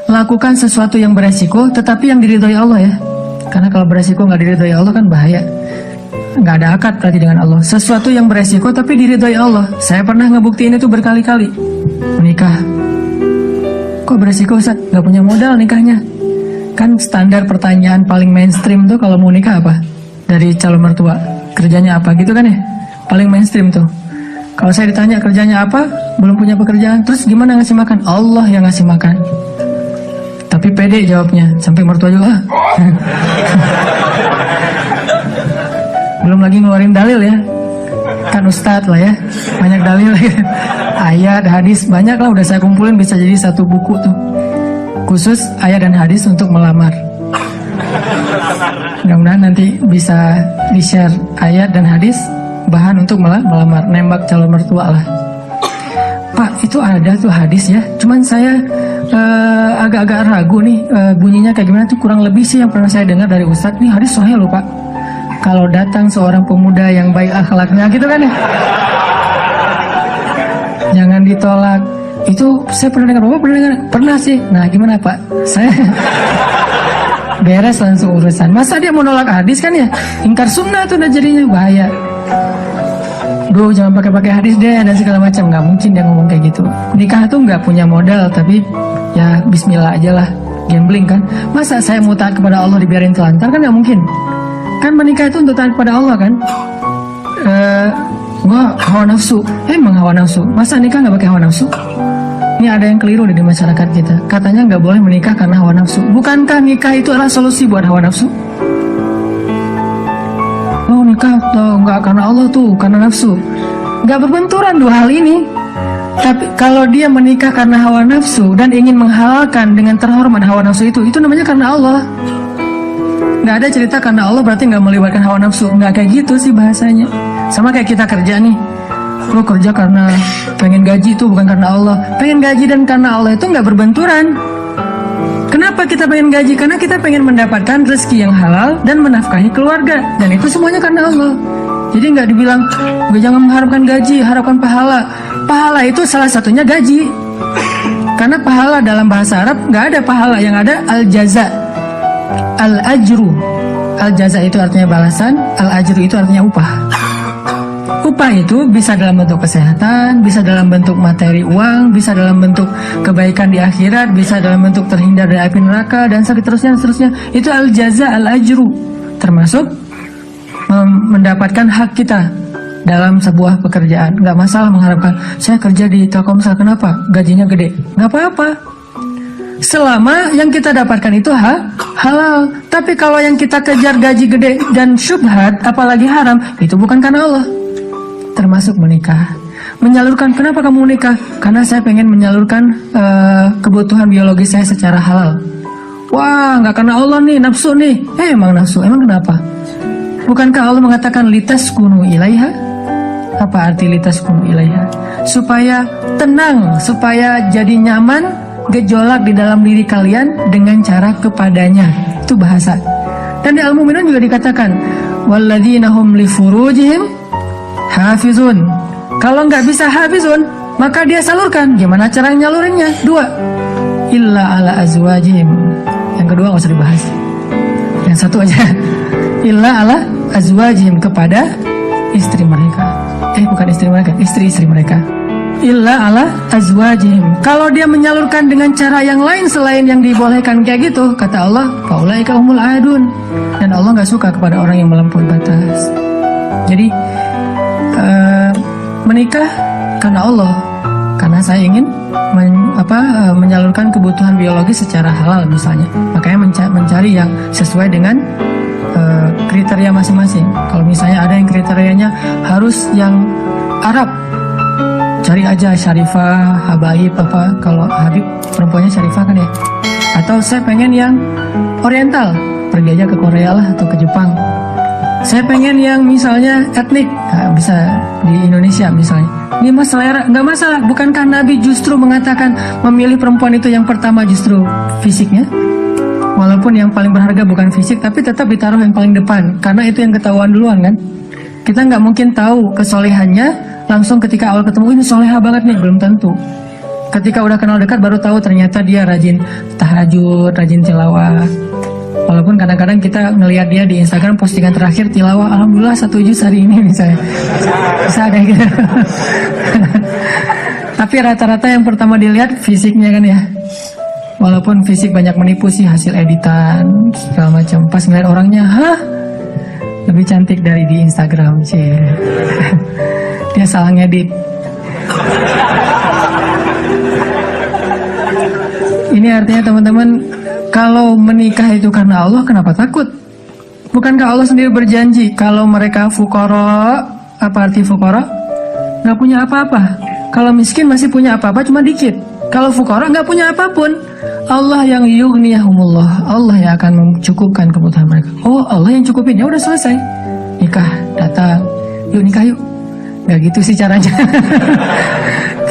lakukan sesuatu yang beresiko tetapi yang diridhoi Allah ya. Karena kalau beresiko nggak diridhoi Allah kan bahaya. Nggak ada akad berarti dengan Allah. Sesuatu yang beresiko tapi diridhoi Allah. Saya pernah ngebuktiin itu berkali-kali. Menikah. Kok beresiko Ustaz? Nggak punya modal nikahnya. Kan standar pertanyaan paling mainstream tuh kalau mau nikah apa? Dari calon mertua. Kerjanya apa gitu kan ya? Paling mainstream tuh. Kalau saya ditanya kerjanya apa? Belum punya pekerjaan. Terus gimana ngasih makan? Allah yang ngasih makan. Tapi pede jawabnya. Sampai mertua juga. Belum lagi ngeluarin dalil ya. Kan ustadz lah ya. Banyak dalil ya. Ayat, hadis, banyak lah udah saya kumpulin bisa jadi satu buku tuh. Khusus ayat dan hadis untuk melamar. Mudah-mudahan nanti bisa di-share ayat dan hadis bahan untuk melamar, nembak calon mertua lah. Pak, itu ada tuh hadis ya. Cuman saya agak-agak ragu nih bunyinya kayak gimana tuh, kurang lebih sih yang pernah saya dengar dari ustadz nih hadis sahih loh Pak. Kalau datang seorang pemuda yang baik akhlaknya gitu kan ya, jangan ditolak. Itu saya pernah dengar, Bapak pernah dengar? Pernah sih. Nah gimana Pak? Saya beres langsung urusan. Masa dia mau nolak hadis kan ya? Ingkar sunnah tuh udah jadinya bahaya. Duh jangan pakai hadis deh dan segala macam. Nggak mungkin dia ngomong kayak gitu. Nikah tuh nggak punya modal tapi ya bismillah aja lah. Gambling kan. Masa saya mau taat kepada Allah dibiarin telantar kan nggak mungkin. Kan menikah itu untuk taat kepada Allah kan. Gua hawa nafsu. Emang hawa nafsu. Masa nikah nggak pakai hawa nafsu? Ini ada yang keliru di masyarakat kita. Katanya nggak boleh menikah karena hawa nafsu. Bukankah nikah itu adalah solusi buat hawa nafsu? Oh nikah tuh nggak karena Allah tuh, karena nafsu. Nggak berbenturan dua hal ini. Tapi kalau dia menikah karena hawa nafsu dan ingin menghalalkan dengan terhormat hawa nafsu itu namanya karena Allah. Nggak ada cerita karena Allah berarti nggak melibatkan hawa nafsu. Nggak kayak gitu sih bahasanya. Sama kayak kita kerja nih. Lo kerja karena pengen gaji itu bukan karena Allah. Pengen gaji dan karena Allah itu nggak berbenturan. Kenapa kita pengen gaji? Karena kita pengen mendapatkan rezeki yang halal dan menafkahi keluarga. Dan itu semuanya karena Allah. Jadi nggak dibilang, gue jangan mengharapkan gaji, harapkan pahala. Pahala itu salah satunya gaji. Karena pahala dalam bahasa Arab nggak ada pahala, yang ada al-jaza, al-ajru. Al-jaza itu artinya balasan, al-ajru itu artinya upah. Upah itu bisa dalam bentuk kesehatan, bisa dalam bentuk materi uang, bisa dalam bentuk kebaikan di akhirat, bisa dalam bentuk terhindar dari api neraka, dan seterusnya. Itu al-jaza, al-ajru. Termasuk mendapatkan hak kita dalam sebuah pekerjaan. Nggak masalah mengharapkan, saya kerja di Telkomsel, kenapa? Gajinya gede. Nggak apa-apa. Selama yang kita dapatkan itu halal. Tapi kalau yang kita kejar gaji gede dan syubhat, apalagi haram, itu bukan karena Allah. Termasuk menikah. Menyalurkan, kenapa kamu menikah? Karena saya pengen menyalurkan kebutuhan biologis saya secara halal. Wah, nggak karena Allah nih, nafsu nih. Emang nafsu, emang kenapa? Bukankah Allah mengatakan litaskunu ilaiha? Apa arti litaskunu ilaiha? Supaya tenang, supaya jadi nyaman, gejolak di dalam diri kalian dengan cara kepadanya. Itu bahasa. Dan di Al-Mu'minun juga dikatakan, walladzina hum li furujihim hafizun. Kalau nggak bisa hafizun, maka dia salurkan. Gimana cara nyalurinnya? Dua. Illa ala azwajihim. Yang kedua nggak usah dibahas. Yang satu aja. Illa ala azwajihim, kepada istri mereka. Bukan istri mereka, istri-istri mereka. Illa ala azwajihim. Kalau dia menyalurkan dengan cara yang lain selain yang dibolehkan kayak gitu, kata Allah, faulaika humul adun. Dan Allah nggak suka kepada orang yang melampaui batas. Jadi menikah karena Allah, karena saya ingin menyalurkan kebutuhan biologis secara halal misalnya. Makanya mencari yang sesuai dengan kriteria masing-masing. Kalau misalnya ada yang kriterianya harus yang Arab, cari aja Syarifah, Habaib apa. Kalau Habib perempuannya Syarifah kan ya. Atau saya pengen yang Oriental, pergi aja ke Korea lah atau ke Jepang. Saya pengen yang misalnya etnik, nah, bisa di Indonesia misalnya. Ini mas selera, nggak masalah. Bukankah Nabi justru mengatakan memilih perempuan itu yang pertama justru fisiknya? Walaupun yang paling berharga bukan fisik, tapi tetap ditaruh yang paling depan. Karena itu yang ketahuan duluan kan. Kita nggak mungkin tahu kesolehannya langsung ketika awal ketemu, ini soleha banget nih, belum tentu. Ketika udah kenal dekat baru tahu ternyata dia rajin tahajud, rajin tilawah. Walaupun kadang-kadang kita ngelihat dia di Instagram postingan terakhir tilawah, alhamdulillah 1 juz hari ini misalnya. Bisa kayak gitu. Tapi rata-rata yang pertama dilihat fisiknya kan ya. Walaupun fisik banyak menipu sih, hasil editan segala macam. Pas ngeliat orangnya, hah? Lebih cantik dari di Instagram sih. Dia salah ngedit. Ini artinya teman-teman, kalau menikah itu karena Allah, kenapa takut? Bukankah Allah sendiri berjanji kalau mereka fuqara, apa arti fuqara? Nggak punya apa-apa. Kalau miskin masih punya apa-apa, cuma dikit. Kalau fuqara nggak punya apapun. Allah yang yughniyahumullah, Allah yang akan mencukupkan kebutuhan mereka. Oh, Allah yang cukupin, ya udah selesai. Nikah, datang, yuk nikah yuk. Nggak gitu sih caranya.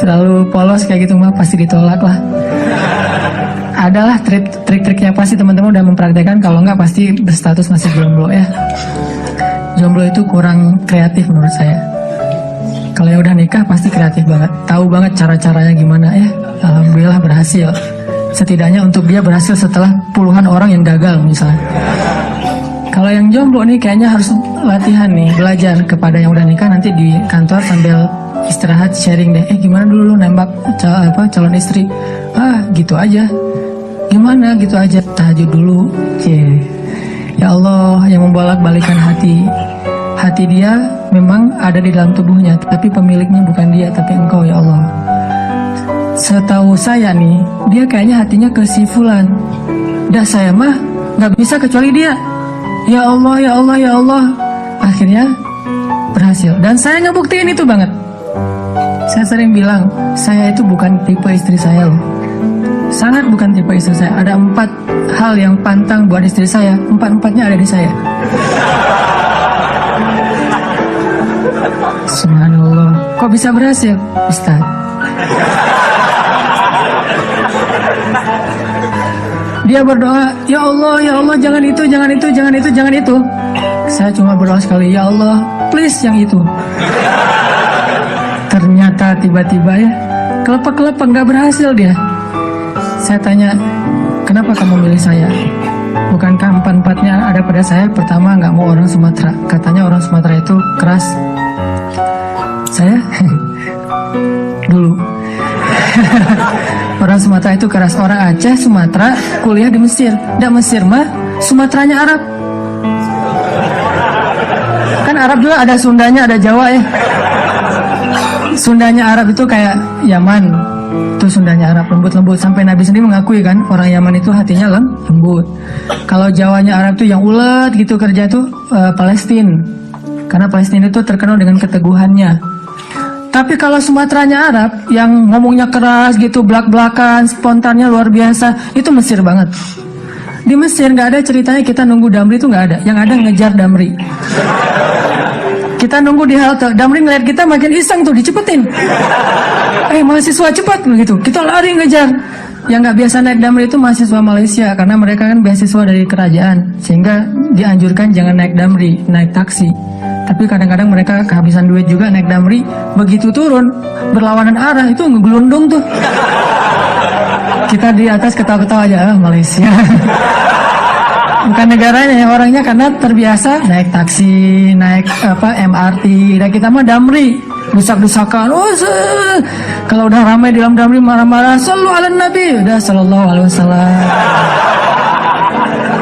Terlalu polos kayak gitu mah pasti ditolak lah. Adalah trik-triknya pasti teman-teman udah mempraktekkan, kalau nggak pasti berstatus masih jomblo ya. Jomblo itu kurang kreatif menurut saya. Kalau yang udah nikah pasti kreatif banget, tahu banget cara-caranya gimana ya. Alhamdulillah berhasil. Setidaknya untuk dia berhasil setelah puluhan orang yang gagal misalnya. Kalau yang jomblo nih kayaknya harus latihan nih, belajar kepada yang udah nikah, nanti di kantor sambil istirahat sharing deh. Gimana dulu lu nembak calon istri? Gitu aja. Gimana gitu aja, tahajud dulu. Ya Allah yang membolak-balikan hati. Hati dia memang ada di dalam tubuhnya, tapi pemiliknya bukan dia, tapi Engkau ya Allah. Setahu saya nih, dia kayaknya hatinya ke si fulan. Dah saya mah nggak bisa kecuali dia. Ya Allah, ya Allah, ya Allah. Akhirnya berhasil. Dan saya ngebuktiin itu banget. Saya sering bilang, saya itu bukan tipe istri saya loh. Sangat bukan tipe istri saya. Ada 4 hal yang pantang buat istri saya, 4-4-nya ada di saya. Subhanallah. Kok bisa berhasil, Ustaz? Dia berdoa, ya Allah, jangan itu, jangan itu, jangan itu, jangan itu. Saya cuma berdoa sekali, ya Allah, please yang itu. Ternyata tiba-tiba ya, kelepek-kelepek, nggak berhasil dia. Saya tanya, kenapa kamu milih saya? Bukankah 4-4-nya ada pada saya? Pertama, nggak mau orang Sumatera. Katanya orang Sumatera itu keras. Saya dulu orang Sumatera itu keras. Orang Aceh, Sumatera, kuliah di Mesir. Nggak Mesir mah, Sumateranya Arab. Kan Arab juga ada Sundanya, ada Jawa ya. Sundanya Arab itu kayak Yaman. Itu Sundanya Arab, lembut-lembut. Sampai Nabi sendiri mengakui kan, orang Yaman itu hatinya lembut. Kalau Jawanya Arab itu yang ulet gitu kerja itu Palestina. Karena Palestina itu terkenal dengan keteguhannya. Tapi kalau Sumateranya Arab yang ngomongnya keras gitu, belak-belakan, spontannya luar biasa, itu Mesir banget. Di Mesir nggak ada ceritanya kita nunggu damri, itu nggak ada. Yang ada ngejar damri. Kita nunggu di halte, damri ngeliat kita makin iseng tuh, dicepetin. Mahasiswa cepat begitu. Kita lari ngejar. Yang nggak biasa naik damri itu mahasiswa Malaysia, karena mereka kan beasiswa dari kerajaan, sehingga dianjurkan jangan naik damri, naik taksi. Tapi kadang-kadang mereka kehabisan duit juga naik damri. Begitu turun berlawanan arah itu ngegelundung tuh. Kita di atas ketawa-ketawa aja, Malaysia. Bukan negaranya ya, orangnya karena terbiasa naik taksi, naik MRT. Dan kita mah damri, dusak-dusakan. Kalau udah ramai di dalam damri marah-marah, sallu ala nabi, udah sallallahu alaihi wasallam.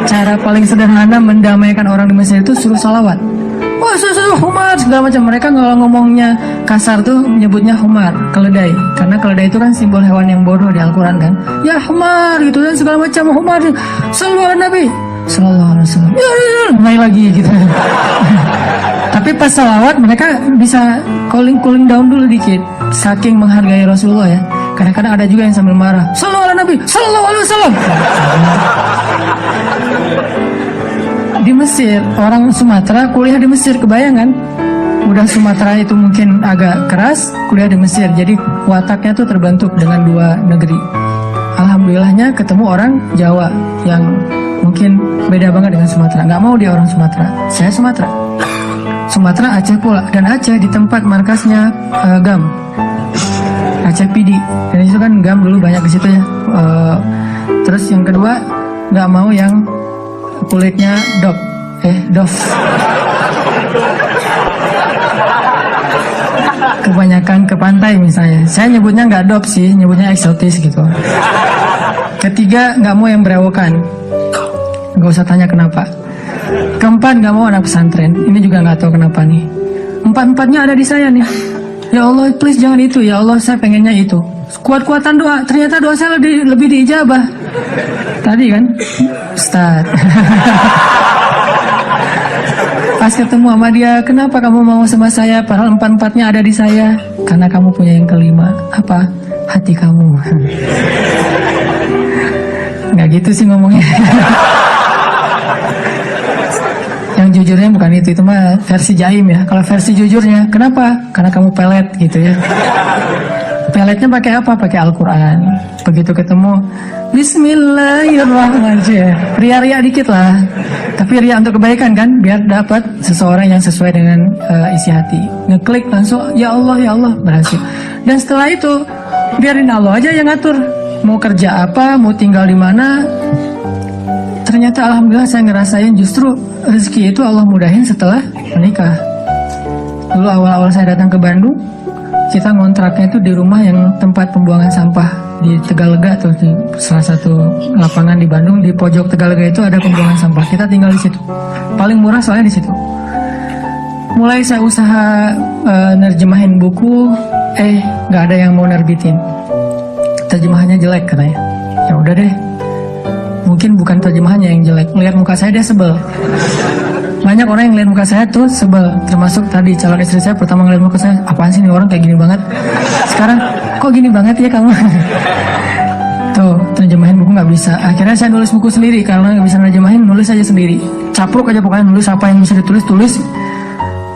Cara paling sederhana mendamaikan orang di Mesir itu suruh salawat. Humar segala macam. Mereka kalau ngomongnya kasar tuh menyebutnya humar, keledai. Karena keledai itu kan simbol hewan yang bodoh di Al-Quran kan. Ya humar gitu dan segala macam. Humar, sallallahu ala nabi, sallallahu alaihi wasallam. Mulai lagi gitu. Tapi pas salawat mereka bisa cooling down dulu dikit. Saking menghargai Rasulullah ya. Kadang-kadang ada juga yang sambil marah. Sallallahu ala nabi, sallallahu alaihi wasallam. Di Mesir, orang Sumatera kuliah di Mesir, kebayangan. Udah Sumatera itu mungkin agak keras, kuliah di Mesir. Jadi wataknya tuh terbentuk dengan 2 negeri. Alhamdulillahnya ketemu orang Jawa yang mungkin beda banget dengan Sumatera. Nggak mau dia orang Sumatera. Saya Sumatera. Sumatera Aceh pula. Dan Aceh di tempat markasnya GAM. ACPD, dan itu kan gam dulu banyak di situ ya. Terus yang kedua nggak mau yang kulitnya dof. Kebanyakan ke pantai misalnya. Saya nyebutnya nggak dop sih, nyebutnya eksotis gitu. Ketiga, nggak mau yang berewokan. Nggak usah tanya kenapa. Keempat, nggak mau anak pesantren. Ini juga nggak tahu kenapa nih. Empat-empatnya ada di saya nih. Ya Allah, please jangan itu. Ya Allah, saya pengennya itu. Kuat-kuatan doa. Ternyata doa saya lebih diijabah. Tadi kan, Ustaz. Pas ketemu sama dia, kenapa kamu mau sama saya? Padahal empat-empatnya ada di saya. Karena kamu punya yang kelima. Apa? Hati kamu. Nggak gitu sih ngomongnya. Yang jujurnya bukan itu mah versi jaim ya. Kalau versi jujurnya, kenapa? Karena kamu pelet gitu ya. Peletnya pakai apa? Pakai Al-Quran. Begitu ketemu, Bismillahirrahmanirrahim. Ria-ria dikit lah. Tapi ria untuk kebaikan kan, biar dapat seseorang yang sesuai dengan isi hati. Ngeklik langsung, ya Allah, berhasil. Dan setelah itu, biarin Allah aja yang ngatur. Mau kerja apa, mau tinggal di mana. Ternyata alhamdulillah saya ngerasain justru rezeki itu Allah mudahin setelah menikah. Dulu awal-awal saya datang ke Bandung, kita ngontraknya itu di rumah yang tempat pembuangan sampah di Tegalega tuh, di salah satu lapangan di Bandung, di pojok Tegalega itu ada pembuangan sampah. Kita tinggal di situ. Paling murah soalnya di situ. Mulai saya usaha nerjemahin buku, nggak ada yang mau nerbitin. Terjemahannya jelek katanya. Ya udah deh. Mungkin bukan terjemahannya yang jelek, lihat muka saya dia sebel. Banyak orang yang lihat muka saya tuh sebel, termasuk tadi calon istri saya pertama ngeliat muka saya, apaan sih nih orang kayak gini banget. Sekarang kok gini banget ya kamu. Tuh terjemahin buku nggak bisa. Akhirnya saya nulis buku sendiri, karena nggak bisa nerjemahin, nulis aja sendiri. Capruk aja pokoknya, nulis apa yang bisa ditulis.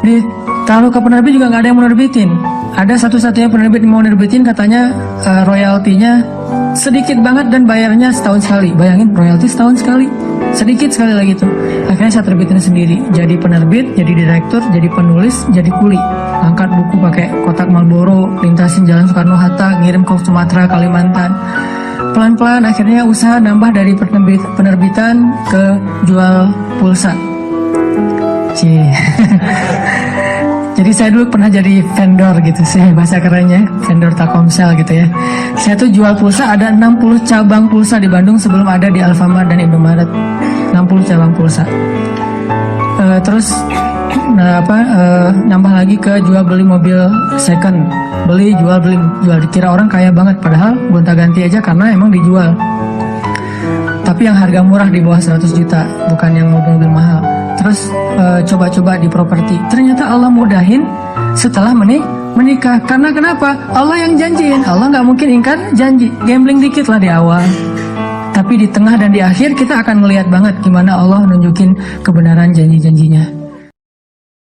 Ditaruh ke penerbit juga nggak ada yang mau nerbitin. Ada satu-satunya penerbit yang mau nerbitin, katanya royaltinya sedikit banget dan bayarnya setahun sekali. Bayangin, royalti setahun sekali, sedikit sekali lagi tuh. Akhirnya saya terbitin sendiri, jadi penerbit, jadi direktur, jadi penulis, jadi kuli. Angkat buku pakai kotak Marlboro, lintasin Jalan Soekarno-Hatta, ngirim ke Sumatera, Kalimantan. Pelan-pelan akhirnya usaha nambah dari penerbitan ke jual pulsa. Jadi saya dulu pernah jadi vendor gitu sih, bahasa kerennya vendor Telkomsel gitu ya. Saya tuh jual pulsa, ada 60 cabang pulsa di Bandung sebelum ada di Alfamart dan Indomaret. 60 cabang pulsa. Terus nambah lagi ke jual beli mobil second, beli jual dikira orang kaya banget, padahal gonta-ganti aja karena emang dijual. Tapi yang harga murah di bawah 100 juta, bukan yang mobil-mobil mahal. Terus coba-coba di properti. Ternyata Allah mudahin setelah menikah. Karena kenapa? Allah yang janjiin. Allah nggak mungkin ingkar janji. Gambling dikit lah di awal. Tapi di tengah dan di akhir kita akan melihat banget gimana Allah nunjukin kebenaran janji-janjinya.